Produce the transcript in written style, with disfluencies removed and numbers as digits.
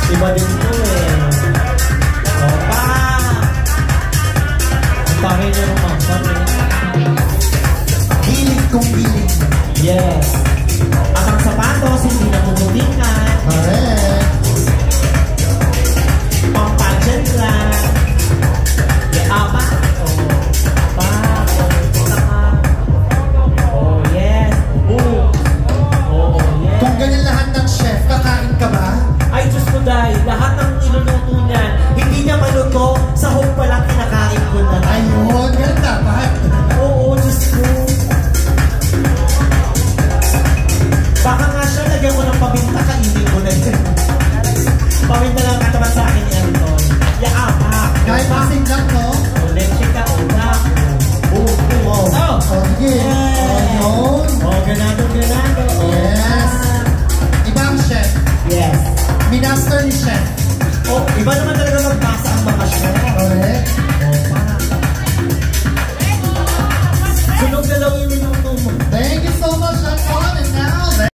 Iba din ito eh. Opa! Ang pangin niya ng mangsap eh. Hilig kong hilig. Yes. At ang sapatos, hindi na pumutingan. Correct. Pang-pageant lang. Apa? Oh, yes. Oh, yes. Kung ganyan lahat ng chef, kakain ka ba? Ay, Diyos ko dahil, lahat ng niluluto niyan, hindi niya maluto, sa home pa lang kinakain ko na. Ayun, ganyan dapat. Oo, Diyos ko. Baka nga siya, lagyan mo ng paminta, kainin ko na yun. Paminta lang kataman sa akin ni Anton. Yaapa. Kahit masing lang, no? Leche ka, una. Oh. Okay. Ayun. Oh, ganado. Yes. Ibang chef. Yes. Minaster ni chef. Oh, iba naman